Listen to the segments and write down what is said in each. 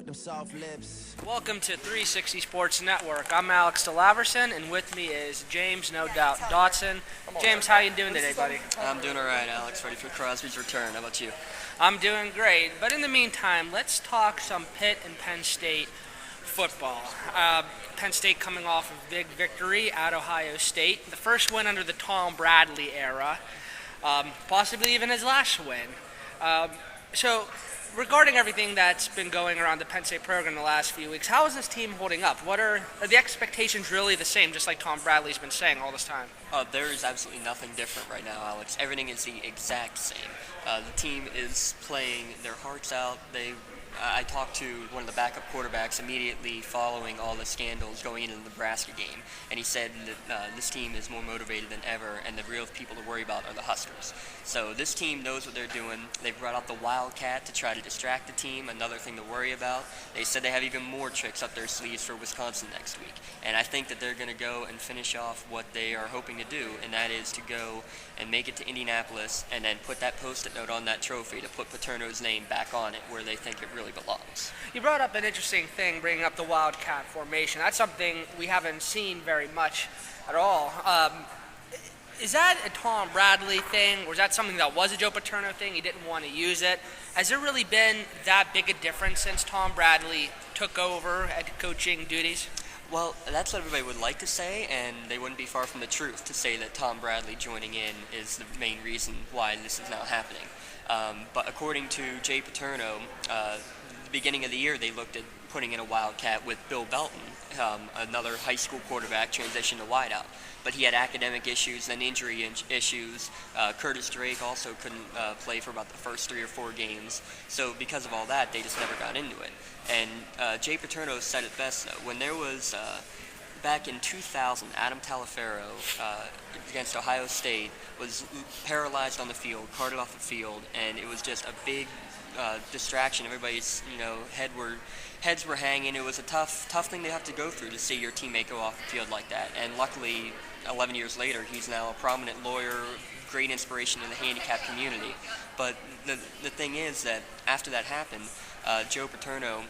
them soft lips. Welcome to 360 Sports Network. I'm Alex DeLaverson, and with me is James No Doubt Dotson. James, how you doing today, buddy? I'm doing all right, Alex. Ready for Crosby's return. How about you? I'm doing great. But in the meantime, let's talk some Pitt and Penn State football. Penn State coming off a big victory at Ohio State, the first win under the Tom Bradley era, possibly even his last win. So, regarding everything that's been going around the Penn State program the last few weeks, how is this team holding up? Are the expectations really the same, just like Tom Bradley's been saying all this time? There is absolutely nothing different right now, Alex. Everything is the exact same. The team is playing their hearts out. I talked to one of the backup quarterbacks immediately following all the scandals going into the Nebraska game, and he said that this team is more motivated than ever, and the real people to worry about are the Huskers. So this team knows what they're doing. They brought out the Wildcat to try to distract the team, another thing to worry about. They said they have even more tricks up their sleeves for Wisconsin next week, and I think that they're going to go and finish off what they are hoping to do, and that is to go and make it to Indianapolis and then put that Post-it note on that trophy to put Paterno's name back on it where they think it really belongs. You brought up an interesting thing, bringing up the Wildcat formation. That's something we haven't seen very much at all. Is that a Tom Bradley thing, or is that something that was a Joe Paterno thing? He didn't want to use it. Has there really been that big a difference since Tom Bradley took over head coaching duties? Well, that's what everybody would like to say, and they wouldn't be far from the truth to say that Tom Bradley joining in is the main reason why this is now happening. But according to Jay Paterno, the beginning of the year they looked at putting in a Wildcat with Bill Belton, another high school quarterback, transitioned to wideout. But he had academic issues, then injury issues. Curtis Drake also couldn't play for about the first 3 or 4 games. So because of all that, they just never got into it. And Jay Paterno said it best, though. When there was, back in 2000, Adam Talaferro against Ohio State was paralyzed on the field, carted off the field, and it was just a big distraction. Everybody's, heads were hanging. It was a tough thing to have to go through to see your teammate go off the field like that. And luckily, 11 years later, he's now a prominent lawyer, great inspiration in the handicap community. But the thing is that after that happened, Joe Paterno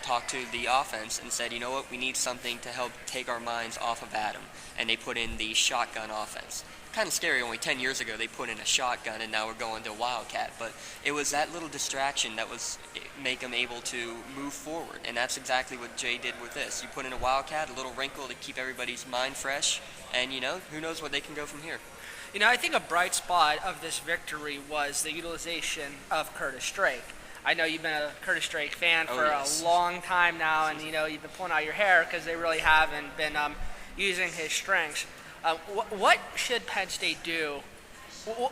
talked to the offense and said, you know what, we need something to help take our minds off of Adam. And they put in the shotgun offense. Kind of scary, only 10 years ago they put in a shotgun and now we're going to a Wildcat. But it was that little distraction that was make them able to move forward. And that's exactly what Jay did with this. You put in a Wildcat, a little wrinkle to keep everybody's mind fresh. And, who knows where they can go from here. I think a bright spot of this victory was the utilization of Curtis Drake. I know you've been a Curtis Drake fan for a long time now, and, you've been pulling out your hair because they really haven't been using his strengths. What should Penn State do?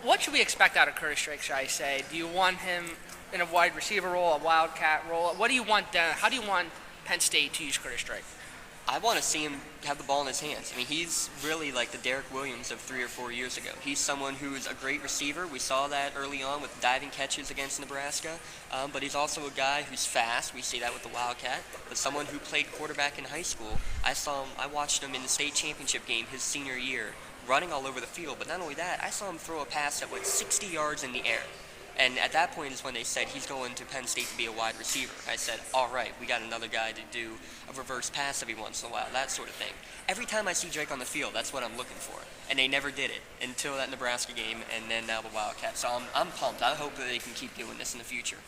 What should we expect out of Curtis Drake, should I say? Do you want him in a wide receiver role, a Wildcat role? What do you want? How do you want Penn State to use Curtis Drake? I want to see him have the ball in his hands. I mean, he's really like the Derek Williams of 3 or 4 years ago. He's someone who's a great receiver. We saw that early on with diving catches against Nebraska. But he's also a guy who's fast. We see that with the Wildcat. But someone who played quarterback in high school. I watched him in the state championship game his senior year, running all over the field. But not only that, I saw him throw a pass that went 60 yards in the air. And at that point is when they said he's going to Penn State to be a wide receiver. I said, all right, we got another guy to do a reverse pass every once in a while, that sort of thing. Every time I see Drake on the field, that's what I'm looking for. And they never did it until that Nebraska game and then now the Wildcat. So I'm pumped. I hope that they can keep doing this in the future.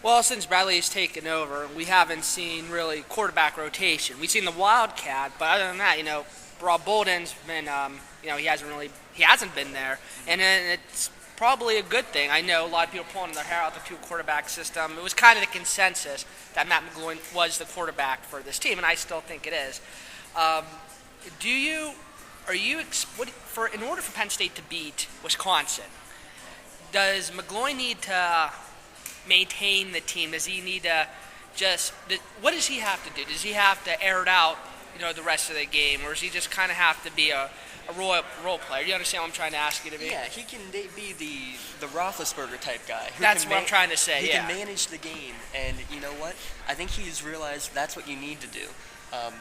Well, since Bradley's taken over, we haven't seen really quarterback rotation. We've seen the Wildcat, but other than that, Rob Bolden's been, he hasn't been there. And then it's probably a good thing. I know a lot of people pulling their hair out the 2-quarterback system. It was kind of the consensus that Matt McGloin was the quarterback for this team, and I still think it is. In order for Penn State to beat Wisconsin, does McGloin need to maintain the team? Does he need to what does he have to do? Does he have to air it out, the rest of the game, or does he just kind of have to be a role player? You understand what I'm trying to ask you to be? Yeah, he can be the Roethlisberger type guy. That's what I'm trying to say, He can manage the game, and you know what? I think he's realized that's what you need to do.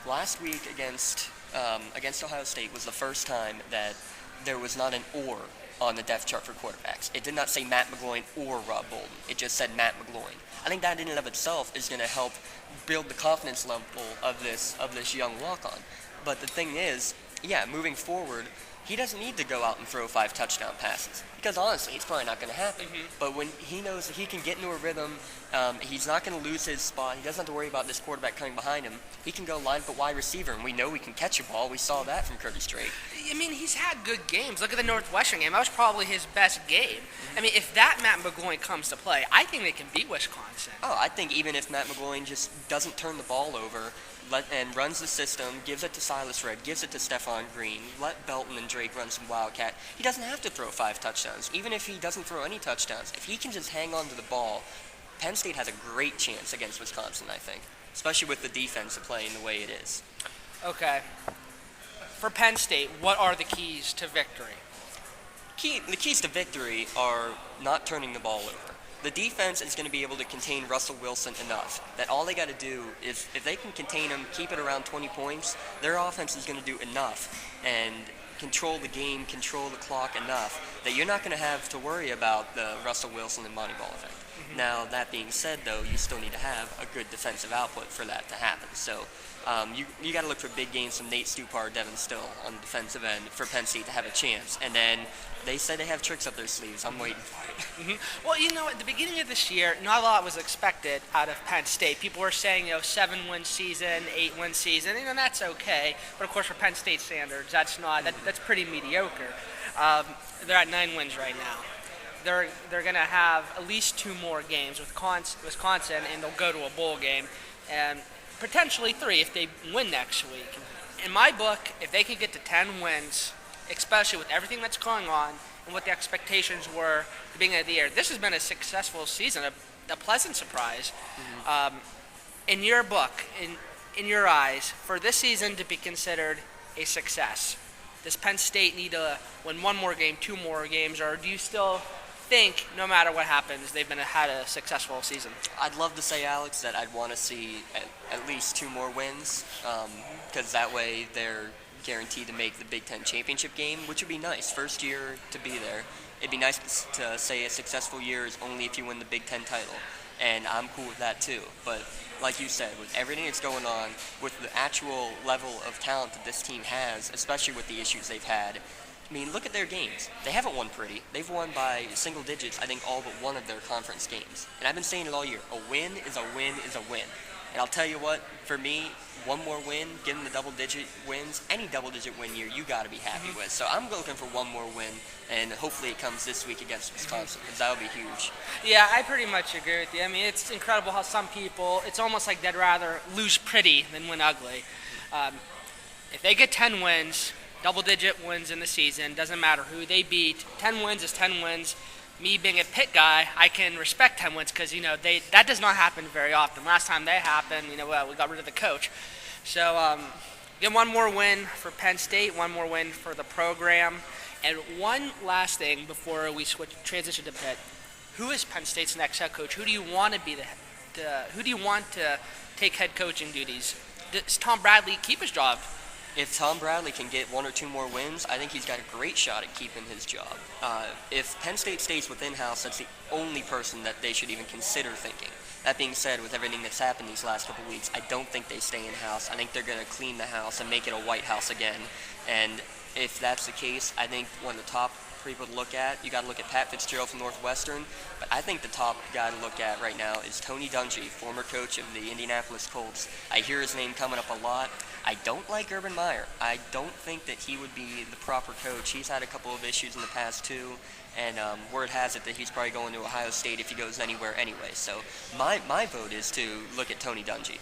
Last week against Ohio State was the first time that there was not an or on the depth chart for quarterbacks. It did not say Matt McGloin or Rob Bolden. It just said Matt McGloin. I think that in and of itself is going to help build the confidence level of this young walk-on. But the thing is, yeah, moving forward, he doesn't need to go out and throw 5 touchdown passes because honestly, it's probably not going to happen. But when he knows that he can get into a rhythm, he's not going to lose his spot. He doesn't have to worry about this quarterback coming behind him. He can go line up at wide receiver, and we know he can catch a ball. We saw that from Curtis Drake. I mean, he's had good games. Look at the Northwestern game. That was probably his best game. I mean, if that Matt McGloin comes to play, I think they can beat Wisconsin. Oh, I think even if Matt McGloin just doesn't turn the ball over and runs the system, gives it to Silas Red, gives it to Stephon Green, let Belton and Drake run some Wildcat, he doesn't have to throw 5 touchdowns. Even if he doesn't throw any touchdowns, if he can just hang on to the ball, Penn State has a great chance against Wisconsin, I think, especially with the defense playing the way it is. Okay. For Penn State, what are the keys to victory? The keys to victory are not turning the ball over. The defense is going to be able to contain Russell Wilson enough that all they got to do is, if they can contain him, keep it around 20 points, their offense is going to do enough and control the game, control the clock enough that you're not going to have to worry about the Russell Wilson and Monty Ball effect. Now, that being said, though, you still need to have a good defensive output for that to happen. So you got to look for big games from Nate Stupar, Devin Still on the defensive end for Penn State to have a chance. And then they said they have tricks up their sleeves. I'm waiting for it. Well, at the beginning of this year, not a lot was expected out of Penn State. People were saying, 7-win season, 8-win season, that's okay. But of course, for Penn State standards, that's pretty mediocre. They're at 9 wins right now. They're going to have at least 2 more games with Wisconsin, and they'll go to a bowl game, and potentially 3 if they win next week. In my book, if they can get to 10 wins, especially with everything that's going on and what the expectations were at the beginning of the year, this has been a successful season, a pleasant surprise. In your book, in your eyes, for this season to be considered a success, does Penn State need to win 1 more game, 2 more games, or do you still think no matter what happens, they've had a successful season? I'd love to say, Alex, that I'd want to see at least 2 more wins, because that way they're guaranteed to make the Big Ten Championship game, which would be nice. First year to be there. It'd be nice to say a successful year is only if you win the Big Ten title, and I'm cool with that too. But like you said, with everything that's going on, with the actual level of talent that this team has, especially with the issues they've had, I mean, look at their games. They haven't won pretty. They've won by single digits, I think, all but one of their conference games. And I've been saying it all year. A win is a win is a win. And I'll tell you what, for me, 1 more win, getting the double-digit wins, any double-digit win year, you got to be happy with. So I'm looking for 1 more win, and hopefully it comes this week against Wisconsin, because that would be huge. Yeah, I pretty much agree with you. I mean, it's incredible how some people, it's almost like they'd rather lose pretty than win ugly. If they get 10 wins, double-digit wins in the season, doesn't matter who they beat, 10 wins is 10 wins. Me being a Pitt guy, I can respect 10 wins because, that does not happen very often. Last time they happened, we got rid of the coach. So, get 1 more win for Penn State, 1 more win for the program. And one last thing before we transition to Pitt. Who is Penn State's next head coach? Who do you want to be who do you want to take head coaching duties? Does Tom Bradley keep his job? If Tom Bradley can get 1 or 2 more wins, I think he's got a great shot at keeping his job. If Penn State stays within house, that's the only person that they should even consider thinking. That being said, with everything that's happened these last couple weeks, I don't think they stay in house. I think they're going to clean the house and make it a White House again. And if that's the case, I think one of the top people to look at, you got to look at Pat Fitzgerald from Northwestern, but I think the top guy to look at right now is Tony Dungy, former coach of the Indianapolis Colts. I hear his name coming up a lot. I don't like Urban Meyer. I don't think that he would be the proper coach. He's had a couple of issues in the past too, and word has it that he's probably going to Ohio State if he goes anywhere anyway. So my vote is to look at Tony Dungy.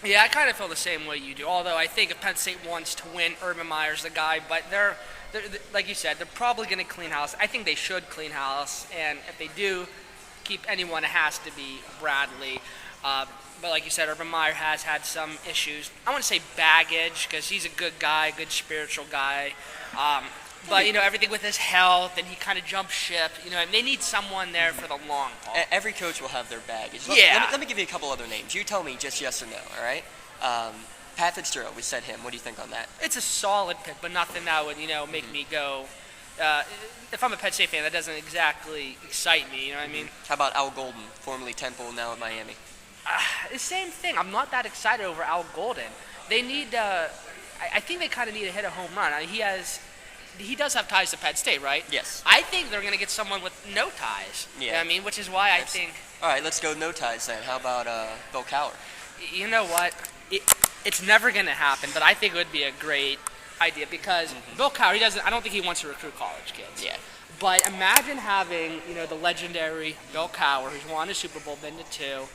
Yeah, I kind of feel the same way you do, although I think if Penn State wants to win, Urban Meyer's the guy, but they're like you said, they're probably going to clean house. I think they should clean house, and if they do keep anyone, it has to be Bradley. But like you said, Urban Meyer has had some issues. I want to say baggage, because he's a good guy, good spiritual guy. But, everything with his health, and he kind of jumped ship. They need someone there for the long haul. Every coach will have their baggage. Yeah. Let me give you a couple other names. You tell me just yes or no, all right? Pat Fitzgerald, we said him. What do you think on that? It's a solid pick, but nothing that would, make me go, if I'm a Penn State fan, that doesn't exactly excite me. You know what I mean? How about Al Golden, formerly Temple, now at Miami? The same thing. I'm not that excited over Al Golden. They need. I think they kind of need to hit a home run. He does have ties to Penn State, right? Yes. I think they're going to get someone with no ties. Yeah. You know what I mean? Which is why I think. All right, let's go no ties then. How about Bill Cowher? You know what? It's never going to happen, but I think it would be a great idea because Bill Cowher, I don't think he wants to recruit college kids. Yeah. But imagine having, the legendary Bill Cowher, who's won a Super Bowl, been to 2,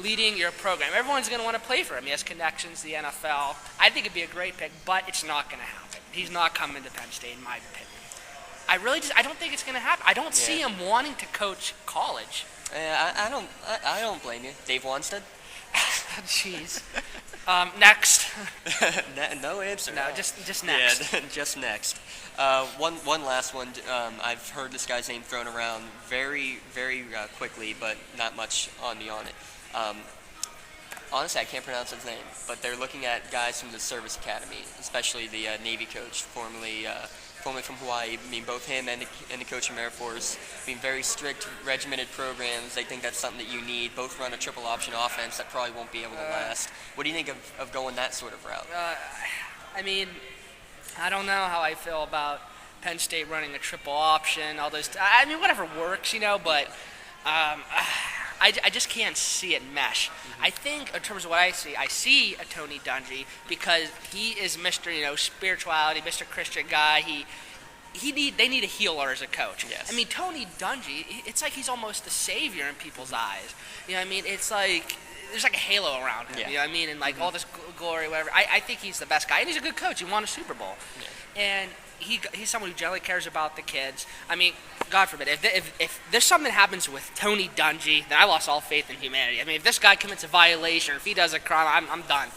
leading your program. Everyone's going to want to play for him. He has connections to the NFL. I think it'd be a great pick, but it's not going to happen. He's not coming to Penn State, in my opinion. I don't think it's going to happen. I don't see him wanting to coach college. I don't blame you. Dave Wanstead? Jeez. Next. No answer. No, just next. Yeah, just next. One last one. I've heard this guy's name thrown around very, very quickly, but not much on it. Honestly, I can't pronounce his name, but they're looking at guys from the service academy, especially the Navy coach, formerly from Hawaii. I mean, both him and the coach from Air Force, very strict, regimented programs. They think that's something that you need. Both run a triple option offense that probably won't be able to last. What do you think of going that sort of route? I don't know how I feel about Penn State running a triple option, all those. Whatever works, but I just can't see it mesh. I think in terms of what I see a Tony Dungy because he is Mr. Spirituality, Mr. Christian guy. They need a healer as a coach. Yes. Tony Dungy, it's like he's almost the savior in people's eyes. It's like there's like a halo around him. Yeah. You know what I mean? And like all this glory, whatever. I think he's the best guy, and he's a good coach. He won a Super Bowl, and he's someone who generally cares about the kids. God forbid, if there's something that happens with Tony Dungy, then I lost all faith in humanity. If this guy commits a violation or if he does a crime, I'm done.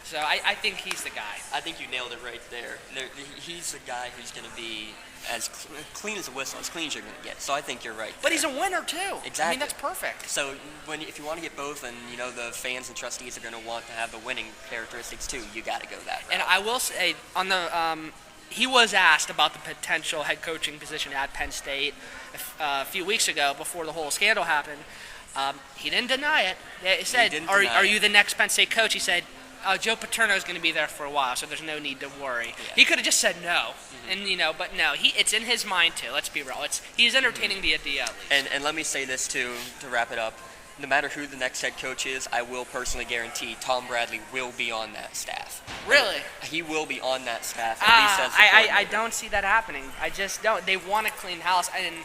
So I think he's the guy. I think you nailed it right there. He's the guy who's going to be as clean as a whistle, as clean as you're going to get. So I think you're right there. But he's a winner, too. Exactly. That's perfect. So if you want to get both, and the fans and trustees are going to want to have the winning characteristics, too, you got to go that route. And I will say, on the he was asked about the potential head coaching position at Penn State a few weeks ago before the whole scandal happened. He didn't deny it. He said, are you the next Penn State coach? He said, Joe Paterno is going to be there for a while, so there's no need to worry. Yeah. He could have just said no, and but no, it's in his mind too. Let's be real. He's entertaining the idea at least. And let me say this too to wrap it up. No matter who the next head coach is, I will personally guarantee Tom Bradley will be on that staff. Really? He will be on that staff. At least as the coordinator. I don't see that happening. I just don't. They want a clean house, and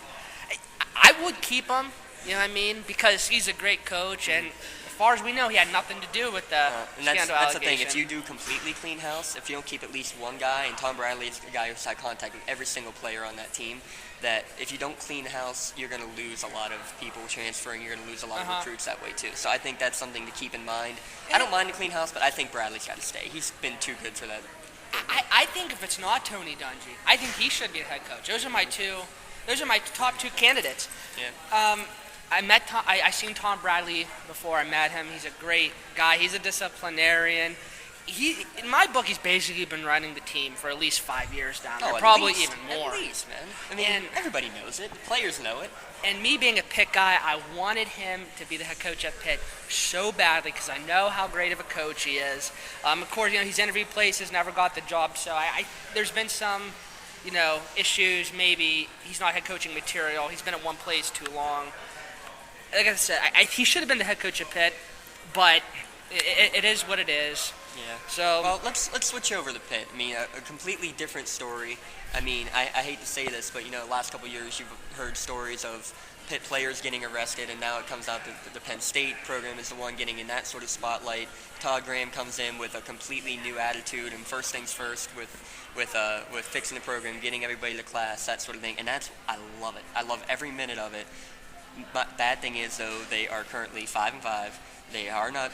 I would keep him. You know what I mean? Because he's a great coach, and as far as we know, he had nothing to do with the scandal that's the allegation. thing. If you do completely clean house, if you don't keep at least one guy, and Tom Bradley is the guy who's had contact with every single player on that team, that if you don't clean house, you're going to lose a lot of people transferring. You're going to lose a lot of recruits that way too. So I think that's something to keep in mind. I don't mind a clean house, but I think Bradley's got to stay. He's been too good for that. I think if it's not Tony Dungy, I think he should be the head coach. Those are my top 2 candidates. Yeah. I seen Tom Bradley before I met him. He's a great guy. He's a disciplinarian. In my book, he's basically been running the team for at least 5 years down there, probably even more. At least, man. Everybody knows it. The players know it. And me being a Pitt guy, I wanted him to be the head coach at Pitt so badly because I know how great of a coach he is. Of course, he's interviewed places, never got the job. So there's been some, issues. Maybe he's not head coaching material. He's been at one place too long. Like I said, he should have been the head coach at Pitt, but it is what it is. Yeah. So well, let's switch over to Pitt. A completely different story. I hate to say this, but the last couple of years you've heard stories of Pitt players getting arrested, and now it comes out that the Penn State program is the one getting in that sort of spotlight. Todd Graham comes in with a completely new attitude, and first things first with fixing the program, getting everybody to class, that sort of thing. And I love it. I love every minute of it. But bad thing is though, they are currently 5-5. They are not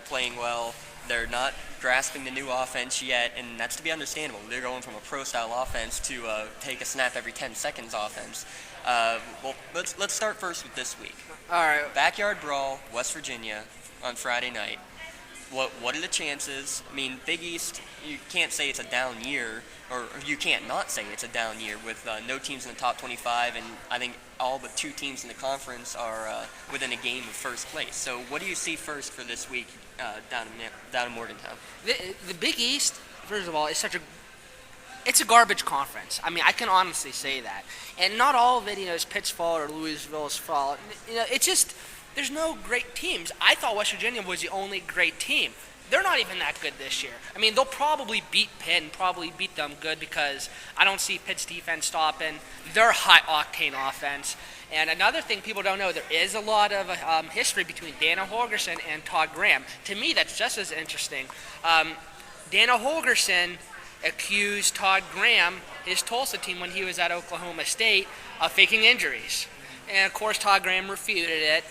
playing well. They're not grasping the new offense yet, and that's to be understandable. They're going from a pro-style offense to take a snap every 10 seconds offense. Well, let's start first with this week. All right. Backyard Brawl, West Virginia, on Friday night. What are the chances? I mean, Big East, you can't say it's a down year, or you can't not say it's a down year with no teams in the top 25, and I think all but 2 teams in the conference are within a game of first place. So what do you see first for this week down in Morgantown? The Big East, first of all, is it's a garbage conference. I mean, I can honestly say that. And not all of it, is Pitt's fault or Louisville's fault. It's just, there's no great teams. I thought West Virginia was the only great team. They're not even that good this year. I mean, they'll probably beat Pitt and probably beat them good because I don't see Pitt's defense stopping their high-octane offense. And another thing people don't know, there is a lot of history between Dana Holgerson and Todd Graham. To me, that's just as interesting. Dana Holgerson accused Todd Graham, his Tulsa team when he was at Oklahoma State, of faking injuries. And, of course, Todd Graham refuted it,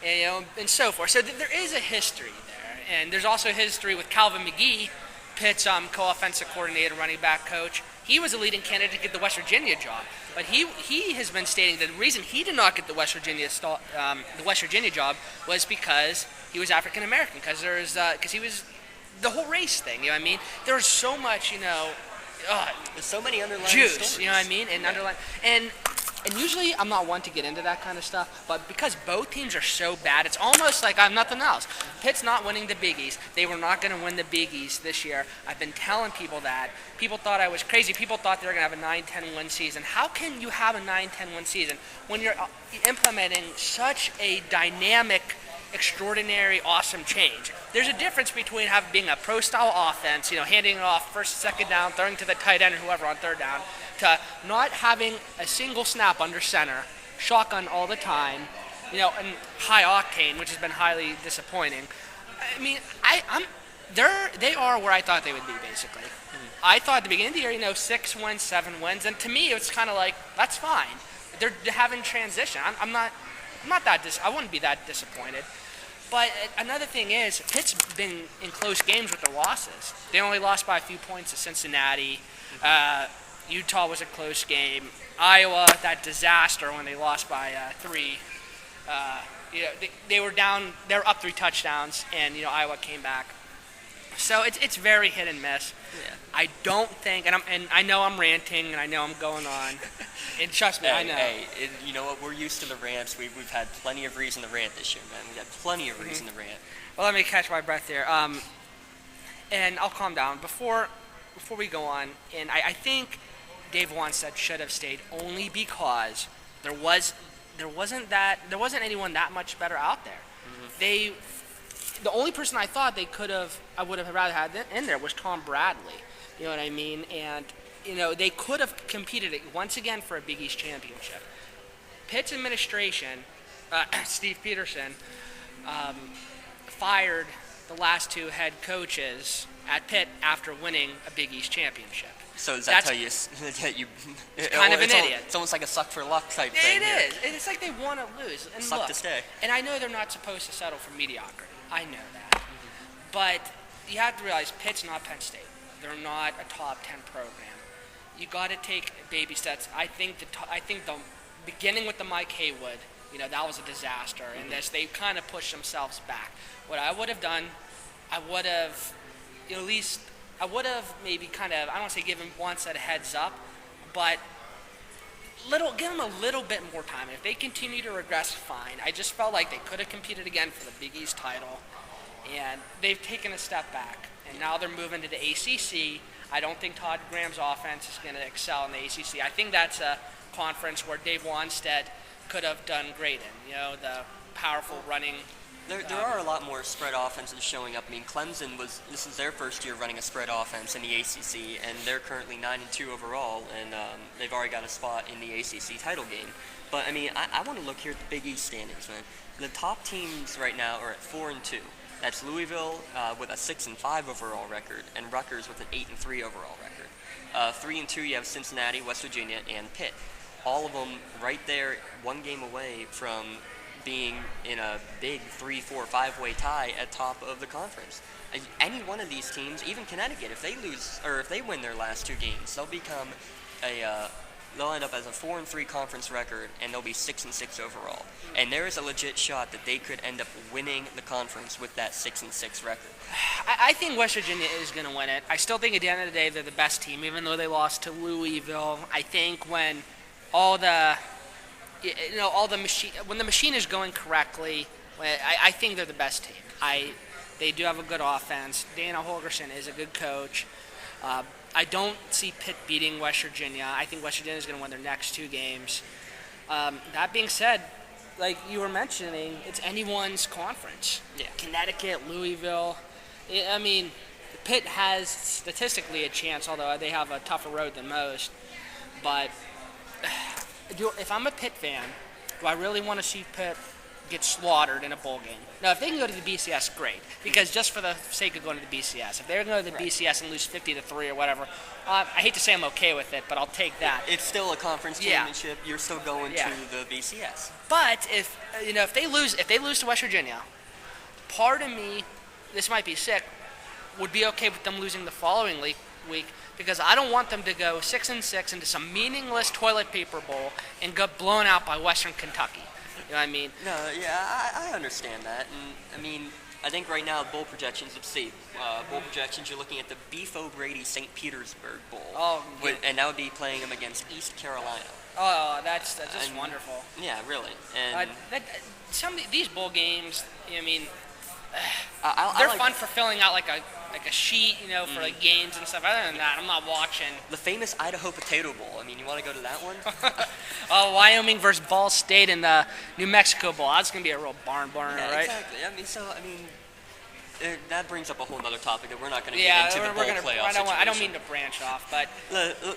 and so forth. So there is a history there. And there's also a history with Calvin McGee, Pitt's co-offensive coordinator, running back coach. He was a leading candidate to get the West Virginia job. But he has been stating that the reason he did not get the West Virginia job was because he was African American, because he was the whole race thing. You know what I mean? There's so much, There's so many underlying juice. stories. You know what I mean? And underlying and usually I'm not one to get into that kind of stuff, but because both teams are so bad, it's almost like I'm nothing else. Pitt's not winning the Big East. They were not going to win the Big East this year. I've been telling people that. People thought I was crazy. People thought they were going to have a 9-10 win season. How can you have a 9-10 win season when you're implementing such a dynamic, extraordinary, awesome change? There's a difference between being a pro-style offense, handing it off first, second down, throwing to the tight end or whoever on third down, to not having a single snap under center, shotgun all the time, and high octane, which has been highly disappointing. I mean, they are where I thought they would be, basically. I thought at the beginning of the year, 6 wins, 7 wins, and to me, it's kind of like, that's fine. They're having transition. I'm not that I wouldn't be that disappointed. But another thing is, Pitt's been in close games with their losses. They only lost by a few points to Cincinnati. Utah was a close game. Iowa, that disaster when they lost by 3. They were down. They were up 3 touchdowns, and Iowa came back. So it's very hit and miss. Yeah. I don't think, and I know I'm ranting, and I know I'm going on. And trust me, I know. You know what? We're used to the rants. We've had plenty of reason to rant this year, man. We've had plenty of reason to rant. Well, let me catch my breath here. And I'll calm down before we go on. And I think Dave Wanstead should have stayed only because there wasn't anyone that much better out there. Mm-hmm. The only person I thought I would have rather had in there was Tom Bradley. You know what I mean? And they could have competed once again for a Big East championship. Pitt's administration, Steve Peterson, fired the last 2 head coaches at Pitt after winning a Big East championship. So does that tell you kind of an idiot? It's almost like a suck for luck type thing. It is. It's like they want to lose. And suck to stay. And I know they're not supposed to settle for mediocrity. I know that. Mm-hmm. But you have to realize Pitt's not Penn State. They're not a top 10 program. You got to take baby steps. I think the beginning with the Mike Haywood, that was a disaster. And they kind of pushed themselves back. What I would have done, I would have maybe kind of, I don't want to say give him one set of heads up, but give them a little bit more time. If they continue to regress, fine. I just felt like they could have competed again for the Big East title, and they've taken a step back. And now they're moving to the ACC. I don't think Todd Graham's offense is going to excel in the ACC. I think that's a conference where Dave Wanstead could have done great in. The powerful running. There are a lot more spread offenses showing up. I mean, Clemson this is their first year running a spread offense in the ACC, and they're currently 9-2 overall, and they've already got a spot in the ACC title game. But I mean, I want to look here at the Big East standings, man. The top teams right now are at 4-2. That's Louisville with a 6-5 overall record, and Rutgers with an 8-3 overall record. 3-2, you have Cincinnati, West Virginia, and Pitt. All of them right there, 1 game away from being in a big 3, 4, 5-way tie at top of the conference. Any one of these teams, even Connecticut, if they win their last 2 games, they'll become they'll end up as a 4-3 conference record, and they'll be 6-6 overall. And there is a legit shot that they could end up winning the conference with that 6-6 record. I think West Virginia is going to win it. I still think at the end of the day they're the best team, even though they lost to Louisville. I think when all the when the machine is going correctly, I think they're the best team. They do have a good offense. Dana Holgerson is a good coach. I don't see Pitt beating West Virginia. I think West Virginia is going to win their next 2 games. That being said, like you were mentioning, it's anyone's conference. Yeah. Connecticut, Louisville. I mean, Pitt has statistically a chance, although they have a tougher road than most. But if I'm a Pitt fan, do I really want to see Pitt get slaughtered in a bowl game? Now, if they can go to the BCS, great. Because just for the sake of going to the BCS, if they're going to the BCS and lose 50-3 or whatever, I hate to say I'm okay with it, but I'll take that. It's still a conference championship. You're still going to the BCS. But if they lose to West Virginia, part of me, this might be sick, would be okay with them losing the following week because I don't want them to go 6-6 into some meaningless toilet paper bowl and get blown out by Western Kentucky. You know what I mean? No, yeah, I understand that. And, I mean, I think right now bowl projections, let's see. Bowl projections, you're looking at the Beef O'Grady St. Petersburg Bowl. Oh, yeah. And that would be playing them against East Carolina. Oh, that's just wonderful. Yeah, really. And some of these bowl games, I mean, they're fun for filling out like a sheet, for like games and stuff. Other than that, I'm not watching. The famous Idaho Potato Bowl. I mean, you want to go to that one? Wyoming versus Ball State in the New Mexico Bowl. That's gonna be a real barn burner, yeah, right? Exactly. That brings up a whole other topic that we're not going to get into the bowl playoff I don't mean to branch off, but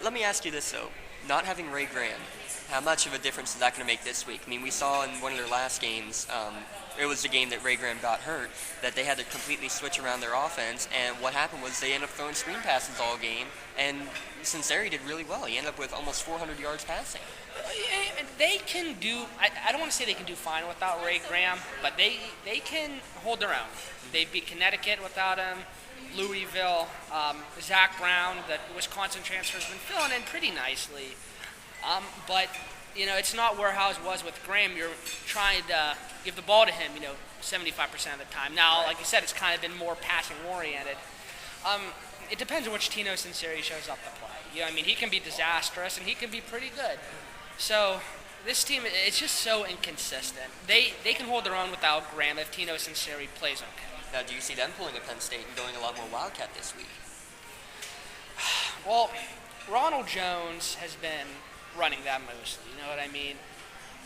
let me ask you this though: not having Ray Graham, how much of a difference is that going to make this week? I mean, we saw in one of their last games. It was the game that Ray Graham got hurt, that they had to completely switch around their offense, and what happened was they ended up throwing screen passes all game, and Sinceri did really well. He ended up with almost 400 yards passing. They can do, I don't want to say they can do fine without Ray Graham, but they can hold their own. They beat Connecticut without him, Louisville, Zach Brown, the Wisconsin transfer, has been filling in pretty nicely. But it's not where House was with Graham. You're trying to give the ball to him, 75% of the time. Now, like you said, it's kind of been more passing-oriented. It depends on which Tino Sinceri shows up to play. I mean, he can be disastrous, and he can be pretty good. So this team, it's just so inconsistent. They can hold their own without Graham if Tino Sinceri plays okay. Now, do you see them pulling a Penn State and going a lot more Wildcat this week? Well, Ronald Jones has been running that mostly, you know what I mean?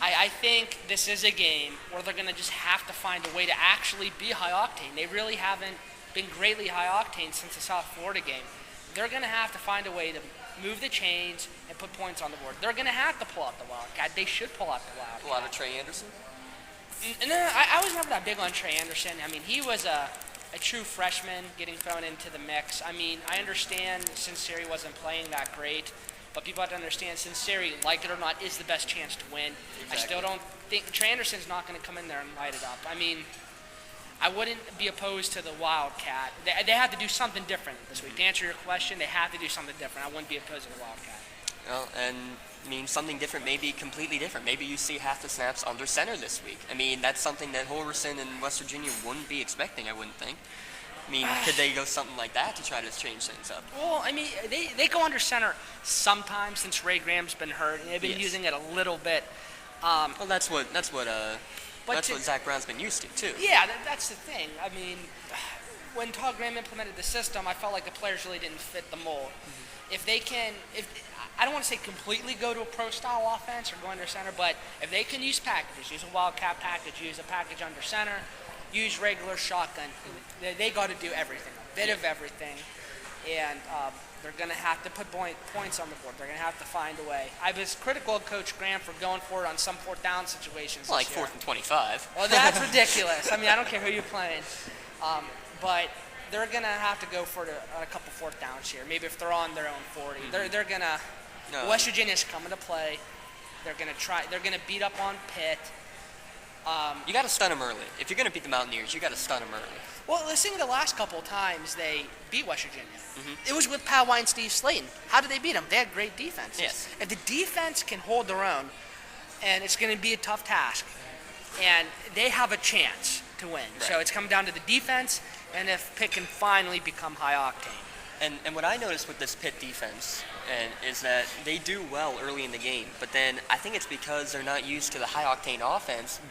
I think this is a game where they're going to just have to find a way to actually be high octane. They really haven't been greatly high octane since the South Florida game. They're going to have to find a way to move the chains and put points on the board. They're going to have to pull out the Wildcat. They should pull out the Wildcat. A lot of Trey Anderson? No, I was never that big on Trey Anderson. I mean, he was a true freshman getting thrown into the mix. I mean, I understand Sinceri wasn't playing that great, but people have to understand Sinceri, like it or not, is the best chance to win. Exactly. I still don't think Trey Anderson's not going to come in there and light it up. I mean, I wouldn't be opposed to the Wildcat. They have to do something different this week. To answer your question, they have to do something different. I wouldn't be opposed to the Wildcat. Well, and I mean, something different may be completely different. Maybe you see half the snaps under center this week. I mean, that's something that Holgerson and West Virginia wouldn't be expecting, I wouldn't think. I mean, could they go something like that to try to change things up? Well, I mean, they go under center sometimes since Ray Graham's been hurt, and they've been using it a little bit. Well, that's what Zach Brown's been used to too. Yeah, that's the thing. I mean, when Todd Graham implemented the system, I felt like the players really didn't fit the mold. Mm-hmm. I don't want to say completely go to a pro-style offense or go under center, but if they can use packages, use a Wildcat package, use a package under center, use regular shotgun, they got to do everything, a bit of everything, and they're going to have to put points on the board. They're going to have to find a way. I was critical of Coach Graham for going for it on some fourth down situations. Well, like 4th and 25. Well, that's ridiculous. I mean, I don't care who you're playing, but they're going to have to go for it on a couple fourth downs here. Maybe if they're on their own 40, mm-hmm. they're going to. West Virginia's coming to play. They're going to beat up on Pitt. You got to stun them early. If you're going to beat the Mountaineers, you got to stun them early. Well, listen, the last couple of times they beat West Virginia, it was with Pat White and Steve Slayton. How did they beat them? They had great defenses. Yes. If the defense can hold their own, and it's going to be a tough task, and they have a chance to win. Right. So it's come down to the defense, and if Pitt can finally become high octane. And what I noticed with this Pitt defense is that they do well early in the game, but then I think it's because they're not used to the high-octane offense,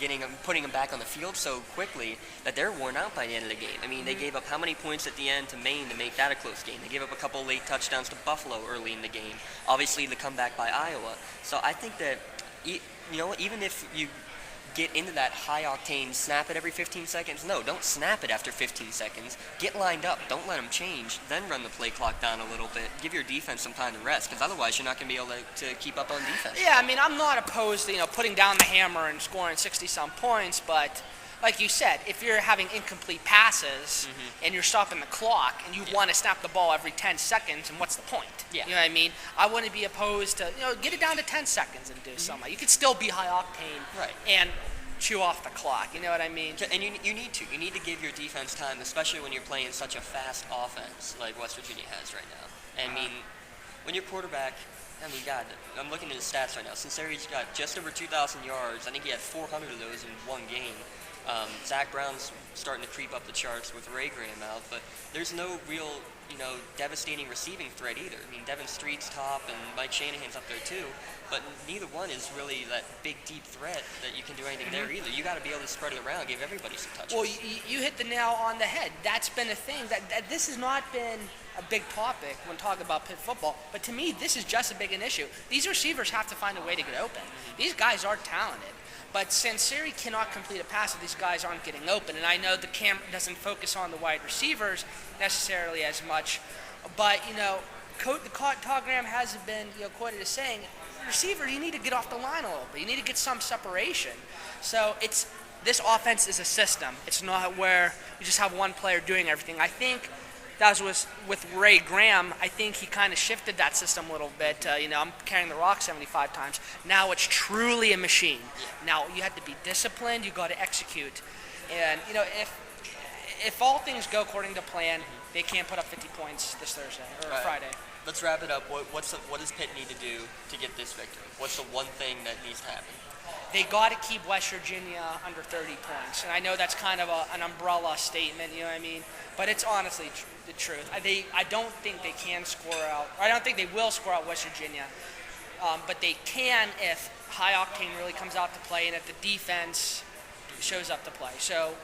putting them back on the field so quickly that they're worn out by the end of the game. I mean, they gave up how many points at the end to Maine to make that a close game? They gave up a couple late touchdowns to Buffalo early in the game. Obviously, the comeback by Iowa. So I think that, even if you get into that high octane, snap it every 15 seconds. No, don't snap it after 15 seconds. Get lined up. Don't let them change. Then run the play clock down a little bit. Give your defense some time to rest, because otherwise you're not going to be able to keep up on defense. Yeah, I mean, I'm not opposed to putting down the hammer and scoring 60-some points, but like you said, if you're having incomplete passes and you're stopping the clock and you want to snap the ball every 10 seconds, and what's the point? Yeah. You know what I mean? I wouldn't be opposed to, get it down to 10 seconds and do something. You could still be high octane and chew off the clock. You know what I mean? And you need to. You need to give your defense time, especially when you're playing such a fast offense like West Virginia has right now. And I mean, when your quarterback, God, I'm looking at his stats right now. Cincinnati's got just over 2,000 yards. I think he had 400 of those in one game. Zach Brown's starting to creep up the charts with Ray Graham out, but there's no real, devastating receiving threat either. I mean, Devin Street's top and Mike Shanahan's up there too, but neither one is really that big, deep threat that you can do anything there either. You got to be able to spread it around, give everybody some touches. Well, you hit the nail on the head. That's been a thing. That this has not been a big topic when talking about Pitt football, but to me, this is just as big an issue. These receivers have to find a way to get open. These guys are talented. But Sanseri cannot complete a pass if these guys aren't getting open. And I know the camera doesn't focus on the wide receivers necessarily as much. But, the Togram has been quoted as saying, receiver, you need to get off the line a little bit. You need to get some separation. So this offense is a system. It's not where you just have one player doing everything. I think that was with Ray Graham. I think he kind of shifted that system a little bit. I'm carrying the rock 75 times. Now it's truly a machine. Now you have to be disciplined. You got to execute. And if all things go according to plan, they can't put up 50 points this Thursday or Friday. Let's wrap it up. What does Pitt need to do to get this victory? What's the one thing that needs to happen? They got to keep West Virginia under 30 points. And I know that's kind of an umbrella statement, you know what I mean? But it's honestly the truth. I don't think they can score out. I don't think they will score out West Virginia. But they can if high octane really comes out to play and if the defense shows up to play. So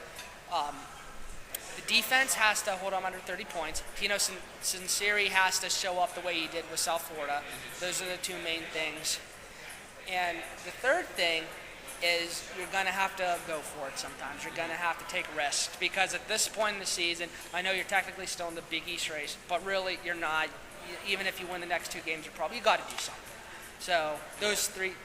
the defense has to hold them under 30 points. Tino Sinceri has to show up the way he did with South Florida. Those are the two main things. And the third thing is you're going to have to go for it sometimes. You're going to have to take risks because at this point in the season, I know you're technically still in the Big East race, but really you're not. Even if you win the next two games, you got to do something. So those three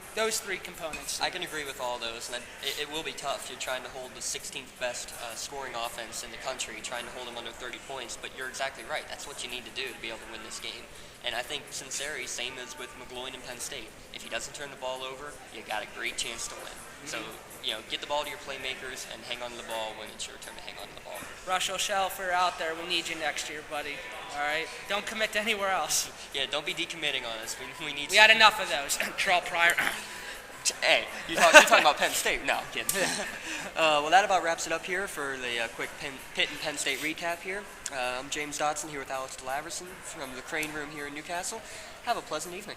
components. I can agree with all those, and it will be tough. You're trying to hold the 16th best scoring offense in the country, trying to hold them under 30 points, but you're exactly right. That's what you need to do to be able to win this game. And I think Sinceri, same as with McGloin and Penn State, if he doesn't turn the ball over, you got a great chance to win. So, get the ball to your playmakers and hang on to the ball when it's your turn to hang on to the ball. Russell Shelf, if you're out there, we need you next year, buddy. All right? Don't commit to anywhere else. Yeah, don't be decommitting on us. We had enough of those. Terrell Pryor. Hey, you're talking about Penn State? No, I'm kidding. Well, that about wraps it up here for the quick Pitt and Penn State recap here. I'm James Dodson here with Alex DeLaverson from the Crane Room here in Newcastle. Have a pleasant evening.